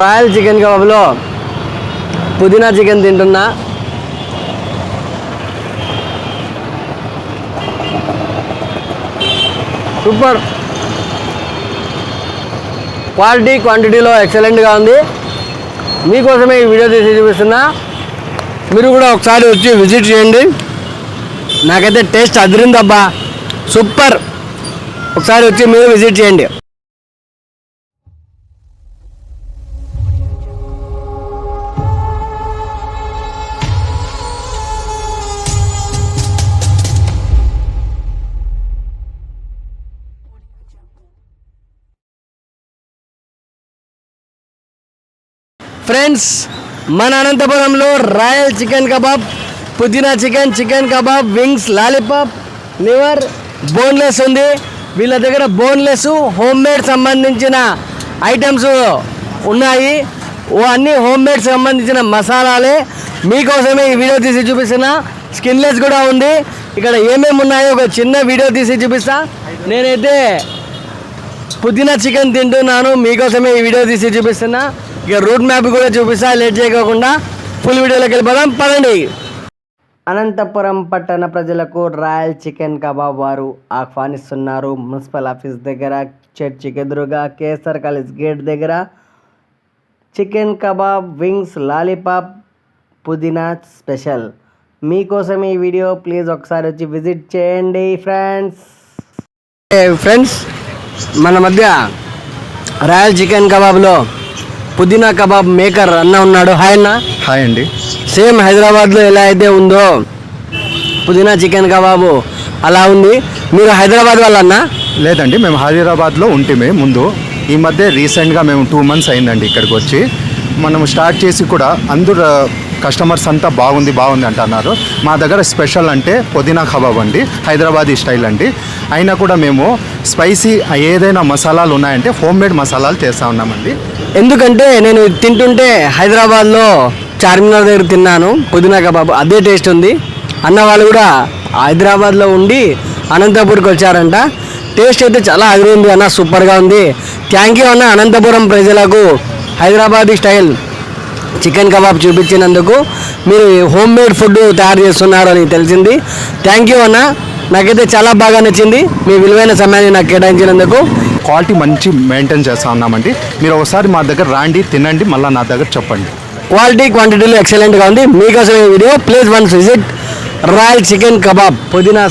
Royal chicken కబాబ్లో పుదీనా chicken తింటున్నా. Super quality క్వాంటిటీలో ఎక్సలెంట్గా ఉంది. మీకోసమే ఈ వీడియో తీసి చూపిస్తున్నా. మీరు కూడా ఒకసారి వచ్చి విజిట్ చేయండి. నాకైతే టేస్ట్ అదిరిందబ్బా, సూపర్. ఒకసారి వచ్చి మీరు విజిట్ చేయండి. ఫ్రెండ్స్, మన అనంతపురంలో రాయల్ చికెన్ కబాబ్, పుదీనా chicken, chicken kebab, wings, lollipop, liver, boneless ఉంది. వీళ్ళ దగ్గర బోన్లెస్ హోమ్ మేడ్ సంబంధించిన ఐటమ్స్ ఉన్నాయి. అన్నీ హోమ్ మేడ్ సంబంధించిన మసాలాలే. మీకోసమే ఈ వీడియో తీసి చూపిస్తున్నా. స్కిన్లెస్ కూడా ఉంది. ఇక్కడ ఏమేమి ఉన్నాయో ఒక చిన్న వీడియో తీసి చూపిస్తా. నేనైతే పుదీనా చికెన్ తింటున్నాను. మీకోసమే ఈ వీడియో తీసి చూపిస్తున్నా. ఇక రూట్ మ్యాప్ కూడా చూపిస్తా. లేట్ చేయకుండా ఫుల్ వీడియోలోకి వెళ్ళిపోదాం, పదండి. అనంతపురం పట్టణ ప్రజలకు రాయల్ చికెన్ కబాబ్ వారు ఆహ్వానిస్తున్నారు. మున్సిపల్ ఆఫీస్ దగ్గర, చర్చికి ఎదురుగా, కేఎస్ఆర్ కాలేజ్ గేట్ దగ్గర చికెన్ కబాబ్, వింగ్స్, లాలీపాప్, పుదీనా స్పెషల్. మీకోసం ఈ వీడియో. ప్లీజ్ ఒకసారి వచ్చి విజిట్ చేయండి ఫ్రెండ్స్. మన మధ్య రాయల్ చికెన్ కబాబ్లో పుదీనా కబాబ్ మేకర్ అన్న ఉన్నాడు. హాయ్ అన్న. హాయ్ అండి. సేమ్ హైదరాబాద్లో ఎలా అయితే ఉందో పుదీనా చికెన్ కబాబు అలా ఉంది. మీరు హైదరాబాద్ వాళ్ళన్నా? లేదండి, మేము హైదరాబాద్లో ఉంటే ముందు. ఈ మధ్య రీసెంట్గా మేము 2 months అయిందండి ఇక్కడికి వచ్చి. మనం స్టార్ట్ చేసి కూడా అందరూ కస్టమర్స్ అంతా బాగుంది అంటున్నారు. మా దగ్గర స్పెషల్ అంటే పుదీనా కబాబ్ అండి, హైదరాబాదీ స్టైల్ అండి. అయినా కూడా మేము స్పైసీ ఏదైనా మసాలాలు ఉన్నాయంటే హోమ్ మేడ్ మసాలాలు చేస్తూ ఉన్నామండి. ఎందుకంటే నేను తింటుంటే హైదరాబాద్లో చార్మినార్ దగ్గర తిన్నాను పుదీనా కబాబ్, అదే టేస్ట్ ఉంది. అన్న వాళ్ళు కూడా హైదరాబాద్లో ఉండి అనంతపూర్కి వచ్చారంట. టేస్ట్ అయితే చాలా అదిరింది అన్న, సూపర్గా ఉంది. థ్యాంక్ యూ అన్న, అనంతపురం ప్రజలకు హైదరాబాదీ స్టైల్ చికెన్ కబాబ్ చూపించినందుకు. మీరు హోమ్ మేడ్ ఫుడ్ తయారు చేస్తున్నారు అని తెలిసింది. థ్యాంక్ యూ అన్న, నాకైతే చాలా బాగా నచ్చింది. మీ విలువైన సమయాన్ని నాకు కేటాయించినందుకు. క్వాలిటీ మంచి మెయింటైన్ చేస్తూ ఉన్నామండి. మీరు ఒకసారి మా దగ్గర రాండి, తినండి, మళ్ళీ నా దగ్గర చెప్పండి. క్వాలిటీ క్వాంటిటీలో ఎక్సలెంట్గా ఉంది. మీకోసం ఈ video. Please once visit royal chicken kebab. పుదీనా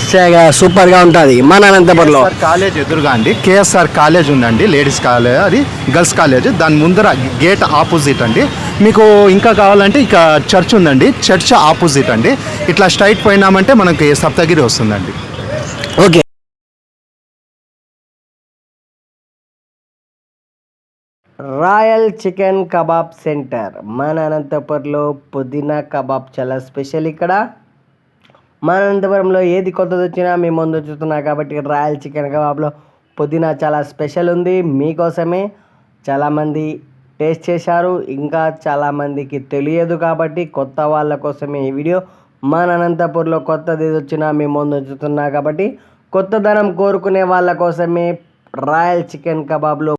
సూపర్గా ఉంటుంది మన అనంతపురంలో. కాలేజ్ ఎదురుగా అండి, కేఎస్ఆర్ కాలేజ్ ఉందండి, లేడీస్ కాలేజ్, అది గర్ల్స్ కాలేజ్. దాని ముందర గేట్ ఆపోజిట్ అండి. మీకు ఇంకా కావాలంటే ఇక చర్చ్ ఉందండి, చర్చ్ ఆపోజిట్ అండి. ఇట్లా స్ట్రైట్ పోయినామంటే మనకి సప్తగిరి వస్తుందండి. Okay. Royal chicken kebab centre మన అనంతపురంలో పుదీనా కబాబ్ చాలా స్పెషల్. ఇక్కడ మన అనంతపురంలో ఏది కొత్తది వచ్చినా మీ ముందు చూస్తున్నా కాబట్టి రాయల్ చికెన్ కబాబ్లో పుదీనా చాలా స్పెషల్ ఉంది. మీకోసమే చాలామంది టేస్ట్ చేశారు, ఇంకా చాలామందికి తెలియదు కాబట్టి కొత్త వాళ్ళ కోసమే ఈ వీడియో. మన అనంతపూర్లో కొత్తది వచ్చినా మీ ముందు చూస్తున్నా కాబట్టి కొత్తదనం కోరుకునే వాళ్ళ కోసమే రాయల్ చికెన్ కబాబ్లో